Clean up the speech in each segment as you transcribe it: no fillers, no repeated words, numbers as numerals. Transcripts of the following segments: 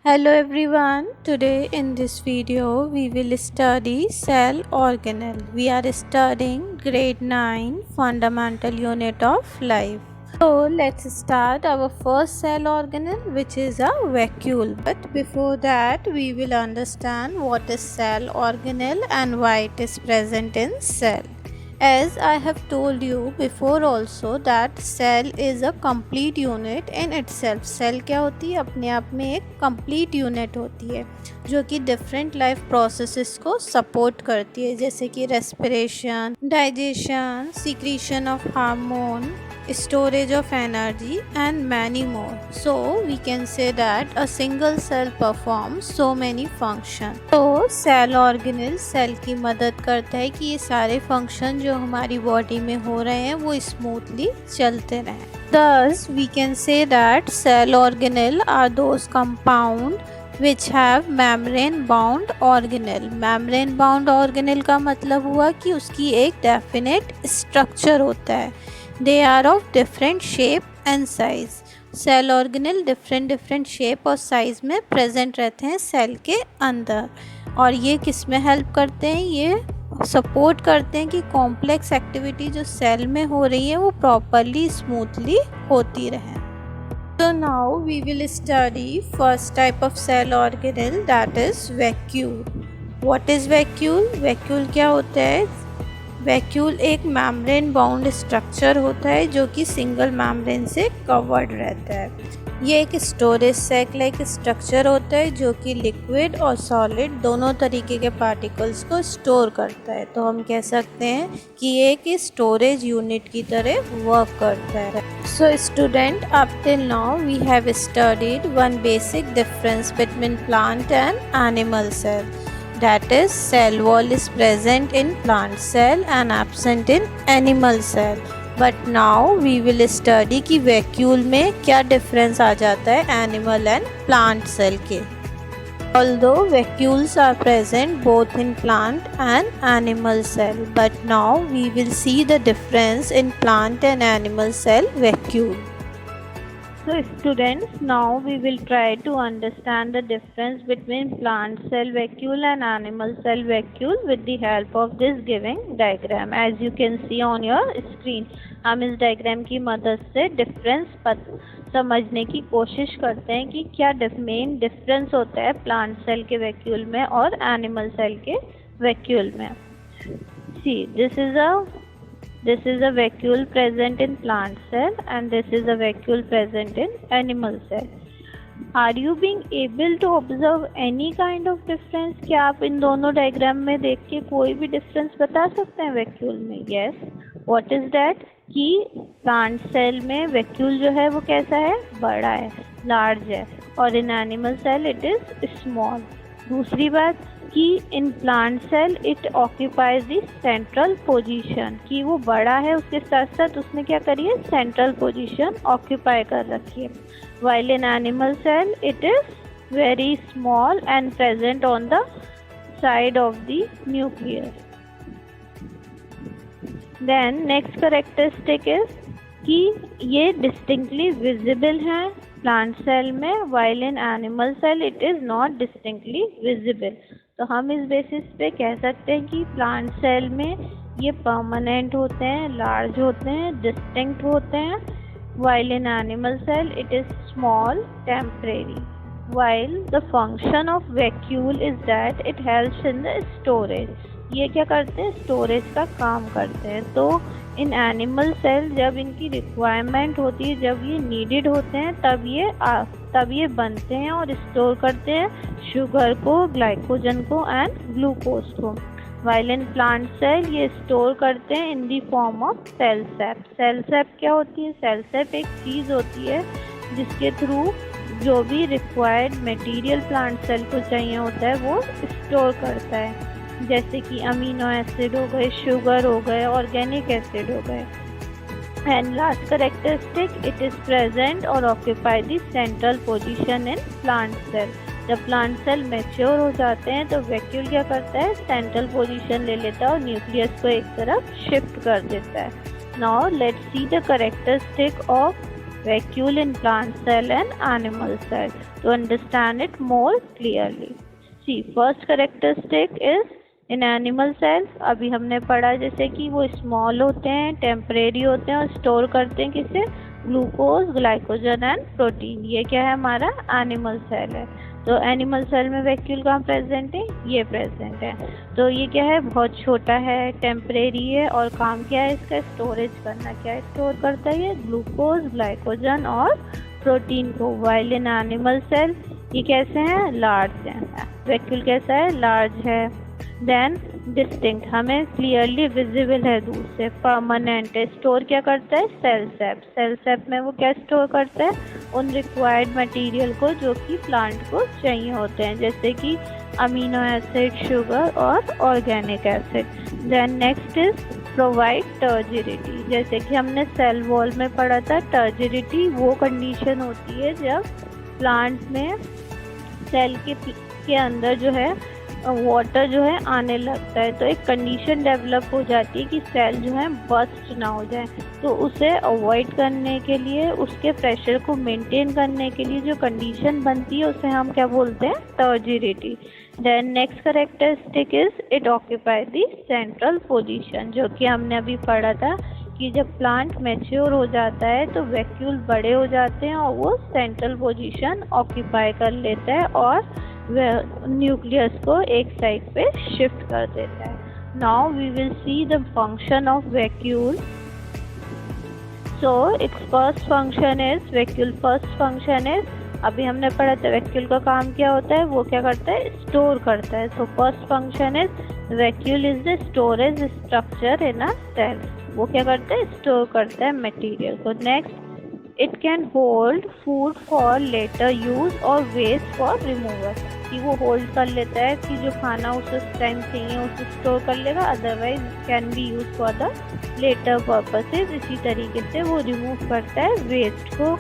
Hello everyone, today in this video we will study cell organelle. We are studying grade 9 fundamental unit of life. So let's start our first cell organelle, which is a vacuole. But before that we will understand what is cell organelle and why it is present in cell. As I have told you before also that cell is a complete unit in itself. Cell क्या होती है? अपने आप में एक complete unit होती है जो कि different life processes को support करती है, जैसे कि respiration, digestion, secretion of hormone, storage of energy and many more. So we can say that a single cell performs so many functions. तो cell organelle cell की मदद करता है कि ये सारे function जो हमारी body में हो रहे हैं वो smoothly चलते रहें. Thus we can say that cell organelle are those compound which have membrane bound organelle. Membrane bound organelle का मतलब हुआ कि उसकी एक definite structure होता है. They are of different shape and size. Cell organelle different shape और size में present रहते हैं cell के अंदर, और ये किस में help करते हैं? ये support करते हैं कि complex activity जो cell में हो रही है वो properly smoothly होती रहे. So now we will study first type of cell organelle, that is vacuole. What is vacuole? Vacuole क्या होता है? वैक्यूल एक मेम्ब्रेन बाउंड स्ट्रक्चर होता है जो कि सिंगल मेम्ब्रेन से कवर्ड रहता है. ये एक स्टोरेज सैक लाइक स्ट्रक्चर होता है जो कि लिक्विड और सॉलिड दोनों तरीके के पार्टिकल्स को स्टोर करता है. तो हम कह सकते हैं कि ये एक स्टोरेज यूनिट की तरह वर्क करता है. So student, up till now we have studied one basic difference between plant and animal cell. That is, cell wall is present in plant cell and absent in animal cell. But now we will study कि vacuole में क्या difference आ जाता है animal and plant cell के. Although vacuoles are present both in plant and animal cell, but now we will see the difference in plant and animal cell vacuole. So students, now we will try to understand the difference between plant cell vacuole and animal cell vacuole with the help of this giving diagram. As you can see on your screen, हम इस diagram की मदद से difference समझने की कोशिश करते हैं कि क्या main difference होता है plant cell के vacuole में और animal cell के vacuole में. See, this is a vacuole present in plant cell and this is a vacuole present in animal cell. Are you being able to observe any kind of difference? क्या आप इन दोनों diagram में देख के कोई भी डिफरेंस बता सकते हैं वैक्यूल में? Yes. What is that? कि प्लांट सेल में वैक्यूल जो है वो कैसा है? बड़ा है, लार्ज है, और in animal cell it is small. दूसरी बात कि in plant cell it occupies the central position, कि वो बड़ा है उसके साथ साथ उसने क्या करी है? सेंट्रल पोजीशन ऑक्यूपाई कर रखी है. While in animal cell it is very small and present on the side of the nucleus. Then next characteristic is कि ये डिस्टिंक्टली विजिबल हैं प्लांट सेल में, while in animal cell it is not distinctly visible. तो हम इस basis पे कह सकते हैं कि प्लांट सेल में ये परमानेंट होते हैं, लार्ज होते हैं, डिस्टिंक्ट होते हैं, while in animal cell it is small, temporary. While the function of vacuole is that it helps in the storage. ये क्या करते हैं? स्टोरेज का काम करते हैं. तो इन एनिमल सेल जब इनकी रिक्वायरमेंट होती है, जब ये नीडेड होते हैं, तब ये बनते हैं और स्टोर करते हैं शुगर को, ग्लाइकोजन को एंड ग्लूकोज को. वाइल इन प्लांट सेल ये स्टोर करते हैं in the form of cell sap. Cell sap क्या होती है? सेल सैप एक चीज़ होती है जिसके थ्रू जो भी रिक्वायर्ड मटेरियल प्लांट सेल को चाहिए होता है वो स्टोर करता है, जैसे कि अमीनो एसिड हो गए, शुगर हो गए, ऑर्गेनिक एसिड हो गए. And last characteristic it is present और occupy the central position in plant cell. जब प्लांट सेल मैच्योर हो जाते हैं तो वैक्यूल क्या करता है? सेंट्रल पोजीशन ले लेता है और न्यूक्लियस को एक तरफ शिफ्ट कर देता है. Now let's see the characteristic of vacuole in plant cell and animal cell to understand it more clearly. See, first characteristic is in animal cells. अभी हमने पढ़ा जैसे कि वो स्मॉल होते हैं, टेम्परेरी होते हैं और स्टोर करते हैं किसे, ग्लूकोज, ग्लाइकोजन एंड प्रोटीन। ये क्या है, हमारा एनिमल सेल है। तो एनिमल सेल में वैक्यूल कहाँ प्रेजेंट है, ये प्रेजेंट है। तो ये क्या है, बहुत छोटा है, टेम्परेरी है और काम क्या है इसका, स्टोरेज करना। क्या स्टोर करता है ये, ग्लूकोज, ग्लाइकोजन और प्रोटीन को। वाइल इन एनिमल सेल ये कैसे हैं, लार्ज हैं। वैक्यूल कैसा है, लार्ज है। देन डिस्टिंक्ट, हमें क्लियरली विजिबल है दूर से। परमानेंट है, स्टोर क्या करता है, सेल सेप। सेल सेप में वो क्या स्टोर करता है, उन रिक्वायर्ड मटेरियल को जो कि प्लांट को चाहिए होते हैं, जैसे कि अमीनो एसिड, शुगर और organic acid. Then next is provide turgidity. जैसे कि हमने सेल वॉल में पढ़ा था, टर्जिडिटी वो कंडीशन होती है जब प्लांट में सेल के अंदर जो है वाटर जो है आने लगता है। तो एक कंडीशन डेवलप हो जाती है कि सेल जो है बस्ट ना हो जाए। तो उसे अवॉइड करने के लिए, उसके प्रेशर को मेंटेन करने के लिए जो कंडीशन बनती है उसे हम क्या बोलते हैं, turgidity. Then next characteristic is it occupy the central position, जो कि हमने अभी पढ़ा था कि जब प्लांट मैच्योर हो जाता है तो वैक्यूल बड़े हो जाते हैं और वो सेंट्रल पोजीशन ऑक्यूपाई कर लेता है और न्यूक्लियस को एक साइड पे शिफ्ट कर देता है। Now we will see the function of vacuole. So it's first function is, vacuole first function is, अभी हमने पढ़ा था वैक्यूल का काम क्या होता है, वो क्या करता है, स्टोर करता है। So first function is vacuole is the storage structure in a cell. वो क्या करता है, स्टोर करता है मटेरियल को। Next, it can hold food for later use और वेस्ट फॉर रिमूवल, कि वो होल्ड कर लेता है कि जो खाना उसे टाइम चाहिए उसे स्टोर कर लेगा, otherwise can be use for the later purposes. इसी तरीके से वो रिमूव करता है वेस्ट को।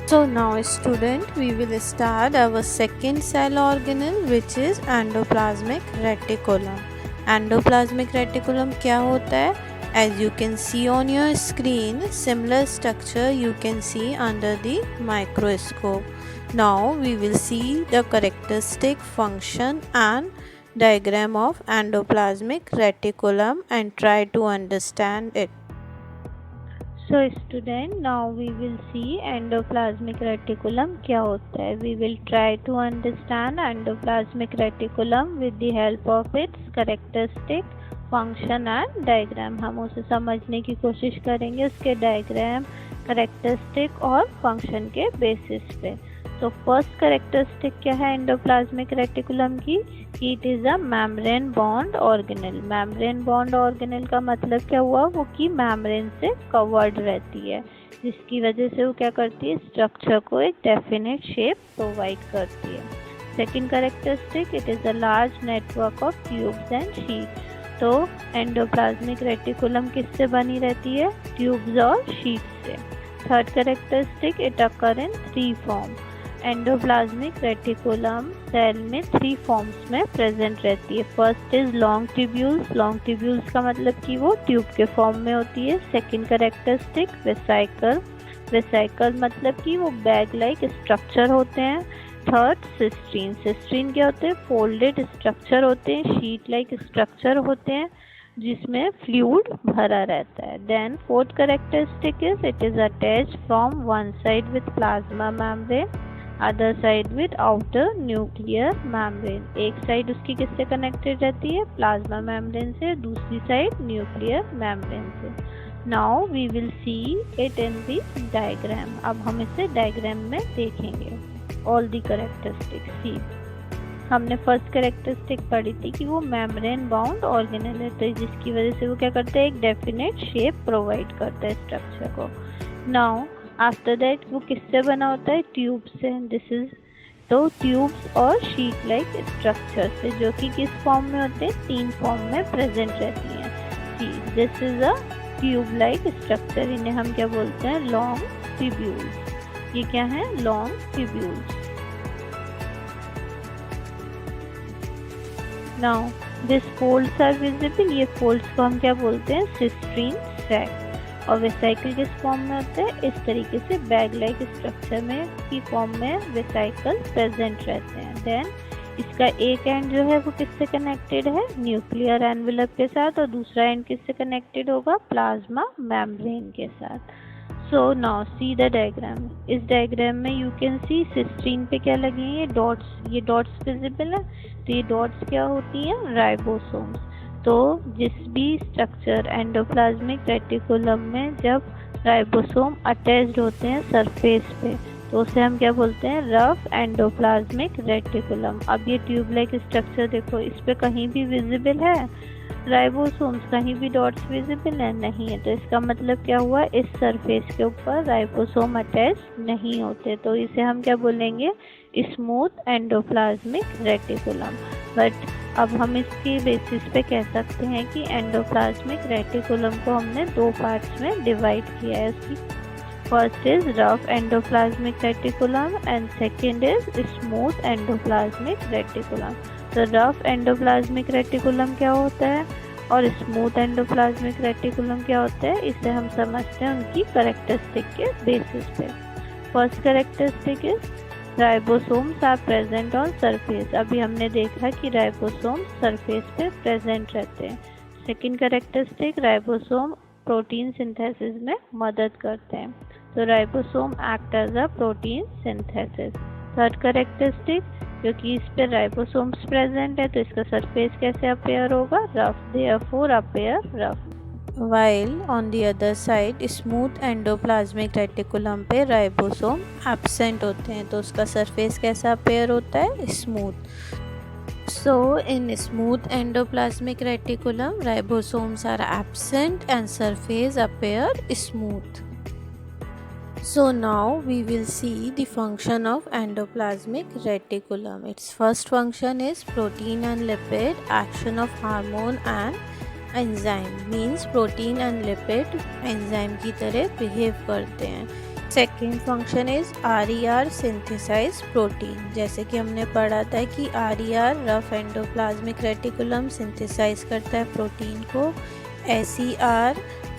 So now student, we will start our second cell organelle which is endoplasmic reticulum. Endoplasmic reticulum क्या होता है? As you can see on your screen, similar structure you can see under the microscope. Now we will see the characteristic, function and diagram of endoplasmic reticulum and try to understand it. So student, now we will see endoplasmic reticulum क्या होता है। We will try to understand endoplasmic reticulum with the help of its characteristic, function and diagram. हम उसे समझने की कोशिश करेंगे उसके डायग्राम, करेक्टरिस्टिक और फंक्शन के बेसिस पे। तो फर्स्ट करेक्टरिस्टिक क्या है एंडोप्लाज्मिक रेटिकुलम की, कि it is a membrane bond organelle. Membrane bond organelle का मतलब क्या हुआ, वो कि मेम्ब्रेन से कवर्ड रहती है, जिसकी वजह से वो क्या करती है, स्ट्रक्चर को एक डेफिनेट शेप प्रोवाइड करती है। Second characteristic, it is a large network of tubes and sheet. तो एंडोप्लाज्मिक रेटिकुलम किससे बनी रहती है, ट्यूब्स और शीट से। Third characteristic, it occur in 3 form. Endoplasmic reticulum cell में 3 फॉर्म्स में प्रेजेंट रहती है। First is long tubules. Long tubules का मतलब कि वो ट्यूब के फॉर्म में होती है। Second characteristic, vesicle. वेसाइकल मतलब कि वो बैग लाइक स्ट्रक्चर होते हैं। थर्ड, सिस्ट्रीन। सिस्ट्रीन क्या होते हैं, फोल्डेड स्ट्रक्चर होते हैं, शीट लाइक स्ट्रक्चर होते हैं जिसमें फ्लूइड भरा रहता है। Then fourth characteristic is, it is attached from one side with plasma membrane, other side with outer nuclear membrane. एक साइड उसकी किससे कनेक्टेड रहती है, प्लाज्मा मेम्ब्रेन से, दूसरी साइड न्यूक्लियर मेम्ब्रेन से। Now we will see it in the diagram. अब हम इसे डायग्राम में देखेंगे। All the characteristic. सी, हमने फर्स्ट कैरेक्टरिस्टिक पढ़ी थी कि वो मेम्ब्रेन बाउंड ऑर्गेनेल है, तो जिसकी वजह से वो क्या करता है, एक डेफिनेट शेप प्रोवाइड करता है स्ट्रक्चर को। नाउ आफ्टर दैट वो किससे बना होता है, ट्यूब से। दिस इज, तो ट्यूब्स और शीट लाइक स्ट्रक्चर से, जो कि किस फॉर्म में होते हैं, 3 फॉर्म में प्रेजेंट रहती हैं। See, this is a tube like structure, इन्हें हम क्या बोलते हैं, लॉन्ग ट्यूब्यूल्स। ये क्या है, long tubules. Now this folds are visible. ये फोल्ड्स को हम क्या बोलते हैं, सिस्ट्रीन सैक। और वेसाइकल किस फॉर्म में होते हैं, इस तरीके से बैग लाइक स्ट्रक्चर में की फॉर्म में वेसाइकल प्रेजेंट रहते हैं। देन इसका एक एंड जो है वो किससे कनेक्टेड है, न्यूक्लियर एनवेलप के साथ, और दूसरा एंड किससे कनेक्टेड होगा, प्लाज्मा मेम्ब्रेन के साथ। So now see the diagram. इस डायग्राम में यू कैन सी सिस्टीन पे क्या लगे हैं, ये डॉट्स विजिबल है। तो ये डॉट्स क्या होती हैं, राइबोसोम्स। तो जिस भी स्ट्रक्चर एंडोप्लाज्मिक रेटिकुलम में जब राइबोसोम अटैच्ड होते हैं सरफेस पे, तो उसे हम क्या बोलते हैं, रफ एंडोप्लाज्मिक रेटिकुलम। अब ये ट्यूब लाइक स्ट्रक्चर देखो, इस पे कहीं भी विजिबल है राइबोसोम्स, कहीं भी डॉट्स विजिबल है, नहीं है। तो इसका मतलब क्या हुआ, इस सरफेस के ऊपर राइबोसोम अटैच नहीं होते, तो इसे हम क्या बोलेंगे, स्मूथ एंडोप्लाज्मिक रेटिकुलम। बट अब हम इसके बेसिस पे कह सकते हैं कि एंडोप्लाज्मिक रेटिकुलम को हमने दो पार्ट्स में डिवाइड किया है। उसकी first is rough endoplasmic reticulum and second is smooth endoplasmic reticulum. तो रफ एंडोप्लाज्मिक रेटिकुलम क्या होता है और स्मूथ एंडोप्लाज्मिक रेटिकुलम क्या होता है, इसे हम समझते हैं उनकी कैरेक्टरिस्टिक के बेसिस पे। First characteristic is ribosomes are present on surface. अभी हमने देखा कि राइबोसोम्स सरफेस पे प्रेजेंट रहते हैं। Second characteristic, ribosome protein synthesis में मदद करते हैं, तो ribosome act as a protein synthesis. Third characteristic, क्योंकि इस पे राइबोसोम्स प्रेजेंट है तो इसका सरफेस कैसे अपेयर होगा, rough, therefore appear rough. While on the other side smooth endoplasmic reticulum पे राइबोसोम एब्सेंट होते हैं, तो उसका सरफेस कैसा अपेयर होता है, smooth. So in smooth endoplasmic reticulum ribosomes are absent and surface appear smooth. So now we will see the function of endoplasmic reticulum. Its first function is protein and lipid action of hormone and enzyme, means protein and lipid enzyme की तरह behave करते हैं। Second function is RER synthesize protein. जैसे कि हमने पढ़ा था कि RER rough endoplasmic reticulum synthesize करता है प्रोटीन को, SER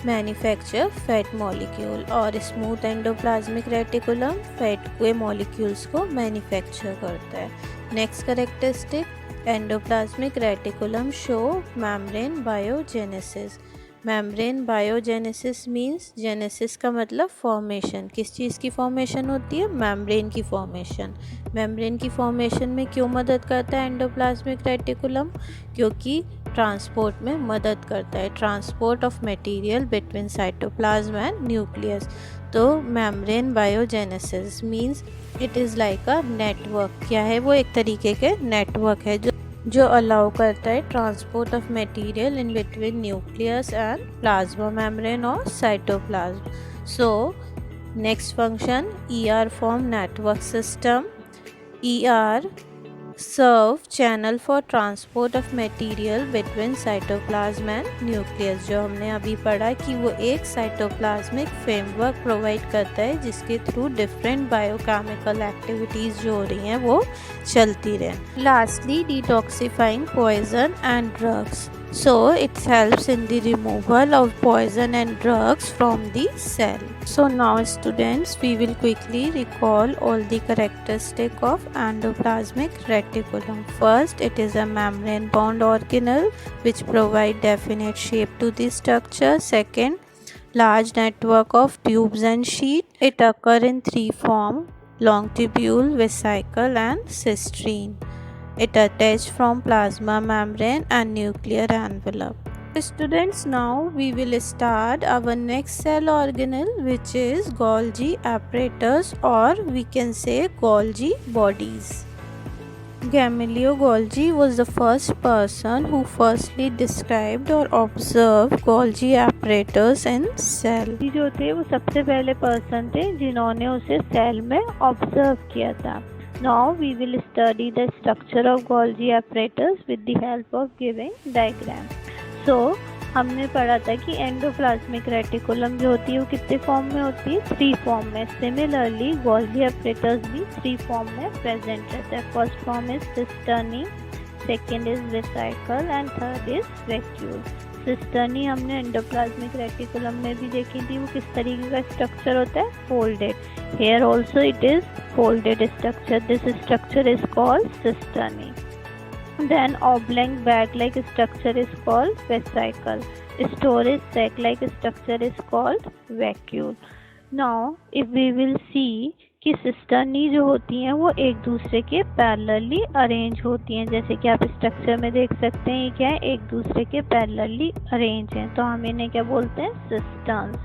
मैन्युफैक्चर फैट मॉलिक्यूल, और स्मूथ एंडोप्लाज्मिक रेटिकुलम फैट के मॉलिक्यूल्स को मैन्युफैक्चर करता है। Next characteristic, endoplasmic reticulum show membrane biogenesis. Membrane biogenesis means, genesis का मतलब फॉर्मेशन, किस चीज़ की फॉर्मेशन होती है, मेम्ब्रेन की फॉर्मेशन। मेम्ब्रेन की फॉर्मेशन में क्यों मदद करता है एंडोप्लाज्मिक रेटिकुलम, क्योंकि ट्रांसपोर्ट में मदद करता है, transport of material between cytoplasm and nucleus. तो membrane biogenesis means it is like a network. क्या है वो, एक तरीके के नेटवर्क है जो अलाउ करता है transport of material in between nucleus and plasma membrane और cytoplasm. So next function, ER form network system. ER serve channel for transport of material between cytoplasm and nucleus. जो हमने अभी पढ़ा कि वो एक साइटोप्लाज्मिक फ्रेमवर्क प्रोवाइड करता है जिसके थ्रू डिफरेंट बायोकेमिकल एक्टिविटीज़ जो हो रही हैं वो चलती रहें। Lastly, detoxifying poison and drugs. So it helps in the removal of poison and drugs from the cell. So now students, we will quickly recall all the characteristics of endoplasmic reticulum. First, it is a membrane bound organelle which provide definite shape to the structure. Second, large network of tubes and sheet. It occur in three forms: long tubule, vesicle and cisterine. It attached from plasma membrane and nuclear envelope. Students, now we will start our next cell organelle, which is Golgi apparatus, or we can say Golgi bodies. Galileo Golgi was the first person who firstly described or observed Golgi apparatus in cell. जो थे वो सबसे पहले person थे जिन्होंने उसे cell में observe किया था। Now we will study the structure of Golgi apparatus with the help of giving diagram. So हमने पढ़ा था कि एंडोप्लाज्मिक रेटिकुलम जो होती है वो कितने फॉर्म में होती है, 3 फॉर्म में। सिमिलरली Golgi apparatus भी 3 फॉर्म में प्रेजेंट रहता है। First form is cisternae, second is vesicle and third is vacuole. Cisternae हमने एंडोप्लाज्मिक रेटिकुलम में भी देखी थी, वो किस तरीके का स्ट्रक्चर होता है, folded. Here also it is folded structure. This structure is called cisternae. Then oblong bag-like structure is called vesicle. Storage sac-like structure is called vacuole. Now if we will see कि cisternae जो होती हैं वो एक दूसरे के parallelly arrange होती हैं. जैसे कि आप स्ट्रक्चर में देख सकते हैं, ये क्या है, एक दूसरे के पैरेलली अरेंज हैं, तो हम इन्हें क्या बोलते हैं, सिस्टर्न्स.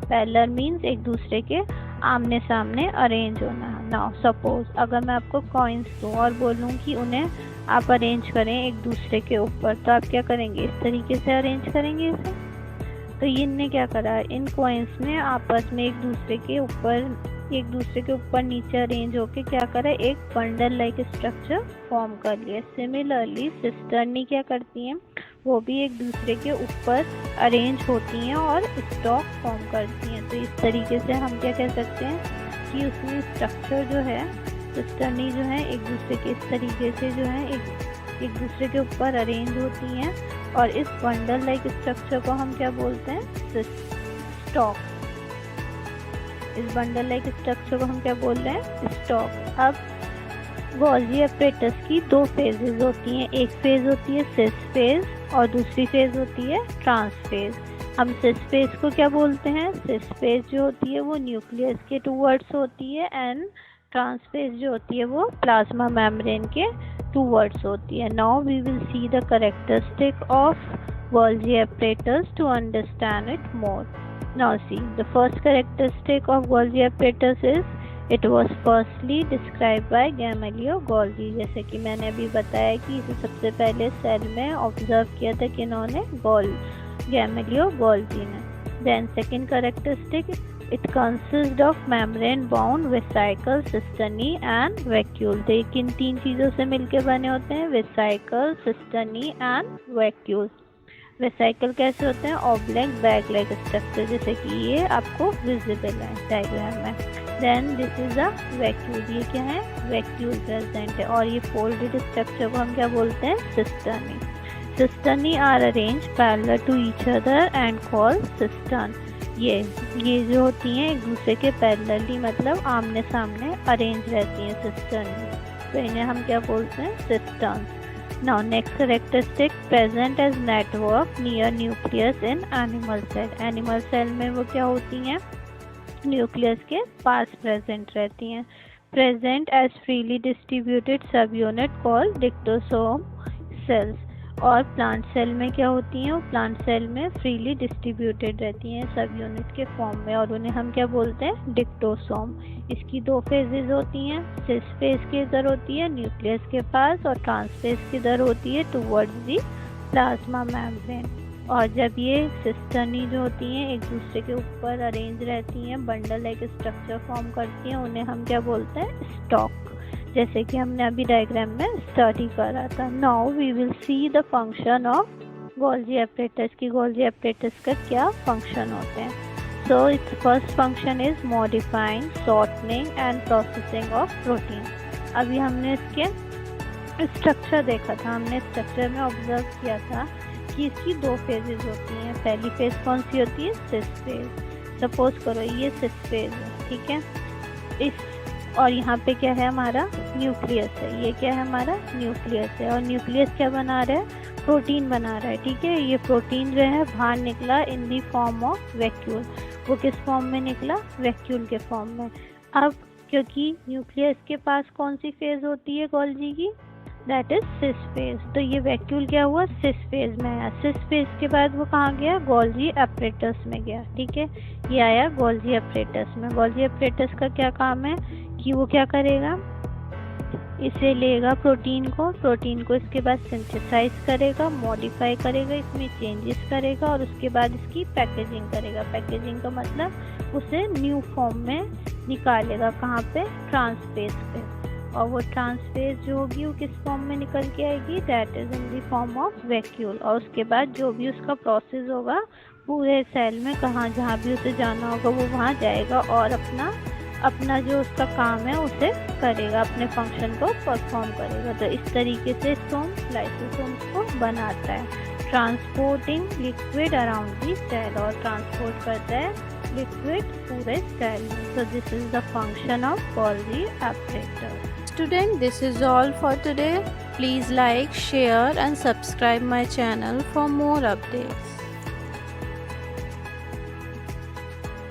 पैरेलल मीन्स एक दूसरे के आमने सामने अरेंज होना. नाउ सपोज अगर मैं आपको कॉइन्स दूँ और बोलूँ कि उन्हें आप अरेंज करें एक दूसरे के ऊपर, तो आप क्या करेंगे, इस तरीके से अरेंज करेंगे इसे. तो इनने क्या करा, इन कॉइन्स ने आपस में एक दूसरे के ऊपर नीचे अरेंज होके क्या करा, एक बंडल लाइक स्ट्रक्चर फॉर्म कर लिया. सिमिलरली सिस्टर्नी क्या करती हैं, वो भी एक दूसरे के ऊपर अरेंज होती हैं और स्टॉक फॉर्म करती हैं. तो इस तरीके से हम क्या कह सकते हैं कि उसमें स्ट्रक्चर जो है, सिस्टर्नी जो है एक दूसरे के इस तरीके से जो है एक दूसरे के ऊपर अरेंज होती हैं, और इस बंडल लाइक स्ट्रक्चर को हम क्या बोलते हैं, स्टॉक. इस बंडल लाइक स्ट्रक्चर को हम क्या बोल रहे हैं, स्टॉक. अब गोल्जी एपरेटस की दो फेजेस होती हैं. एक फेज होती है सिस फेज और दूसरी फेज होती है ट्रांस फेज. हम सिस फेज को क्या बोलते हैं, सिस फेज जो होती है वो न्यूक्लियस के टूवर्ड्स होती है, एंड ट्रांस फेज जो होती है वो प्लाज्मा मेम्ब्रेन के टूवर्ड्स होती है. Now we will see the characteristic of Golgi apparatus to understand it more. Now see, the first characteristic of Golgi apparatus is it was firstly described by Gamaliel Golgi. जैसे कि मैंने अभी बताया कि इसे सबसे पहले सेल में ऑब्जर्व किया था किन्होंने, Gamaliel Golgi ने. Then second characteristic, it consists of membrane bound vesicle, cisternae and vacuole. तो ये किन तीन चीज़ों से मिलके बने होते हैं, vesicle, cisternae and vacuole. Vesicle कैसे होते हैं, ऑब्लिक बैग लाइक स्ट्रक्चर, जैसे कि ये आपको विजिबल है डायग्राम में. Then this is a vacuole. ये क्या है, वैक्यूल प्रेजेंट है, और ये फोल्डेड स्ट्रक्चर को हम क्या बोलते हैं, cisternae. Cisternae are arrange parallel to each other and called cistern. ये जो होती हैं एक दूसरे के पैरेलली, मतलब आमने सामने अरेंज रहती हैं, सिस्टर्नी. तो इन्हें हम क्या बोलते हैं, cistern. Now next characteristic, present as network near nucleus in animal cell. Animal cell में वो क्या होती हैं, न्यूक्लियस के पास प्रेजेंट रहती हैं. Present as freely distributed subunit called dictosome cells. और प्लांट सेल में क्या होती हैं, वो प्लांट सेल में फ्रीली डिस्ट्रीब्यूटेड रहती हैं सब यूनिट के फॉर्म में, और उन्हें हम क्या बोलते हैं, डिक्टोसोम. इसकी दो फेजेस होती हैं, सिस फेज की इधर होती है न्यूक्लियस के पास, और ट्रांस फेज की इधर होती है टुवर्ड्स दी प्लाज्मा मेम्ब्रेन. और जब ये सिस्टर्नी जो होती हैं एक दूसरे के ऊपर अरेंज रहती हैं, बंडल लाइक स्ट्रक्चर फॉर्म करती हैं, उन्हें हम क्या बोलते हैं, स्टॉक, जैसे कि हमने अभी डायग्राम में स्टडी करा था. Now we will see the function of Golgi apparatus की गोल्जी एपरेटस का क्या फंक्शन होते हैं. So it's first function is modifying, shortening and processing of protein. अभी हमने इसके स्ट्रक्चर देखा था, हमने स्ट्रक्चर में ऑब्जर्व किया था कि इसकी दो फेजेस होती हैं. पहली फेज कौन सी होती है, सिस फेज. सपोज करो ये सिस फेज है, ठीक है, इस और यहाँ पे क्या है हमारा, न्यूक्लियस है. ये क्या है हमारा, न्यूक्लियस है, और न्यूक्लियस क्या बना रहा है, प्रोटीन बना रहा है, ठीक है. ये प्रोटीन जो है बाहर निकला इन दी फॉर्म ऑफ वैक्यूल. वो किस फॉर्म में निकला, वैक्यूल के फॉर्म में. अब क्योंकि न्यूक्लियस के पास कौन सी फेज होती है गोल्जी की, दैट इज सिस फेज. तो ये वैक्यूल क्या हुआ, सिस फेज में आया. सिस फेज के बाद वो कहाँ गया, गोल्जी एपरेटस में गया, ठीक है. ये आया गोल्जी एपरेटस में. गोल्जी एपरेटस का क्या काम है कि वो क्या करेगा, इसे लेगा प्रोटीन को इसके बाद सिंथेसाइज करेगा, मॉडिफाई करेगा, इसमें चेंजेस करेगा, और उसके बाद इसकी पैकेजिंग करेगा. पैकेजिंग का मतलब उसे न्यू फॉर्म में निकालेगा, कहाँ पे, ट्रांसफेज पे. और वो ट्रांसफेज जो होगी वो किस फॉर्म में निकल के आएगी, that is in the form of vacuole. और उसके बाद जो भी उसका प्रोसेस होगा पूरे सेल में, कहाँ जहाँ भी उसे जाना होगा वो वहाँ जाएगा और अपना अपना जो उसका काम है उसे करेगा, अपने फंक्शन को परफॉर्म करेगा। तो इस तरीके से सोम लाइसोसोम्स को बनाता है। Transporting liquid around the cell, और ट्रांसपोर्ट करता है लिक्विड पूरे सेल में। So this is the function of Golgi apparatus. Student, this is all for today. Please like, share and subscribe my channel for more updates.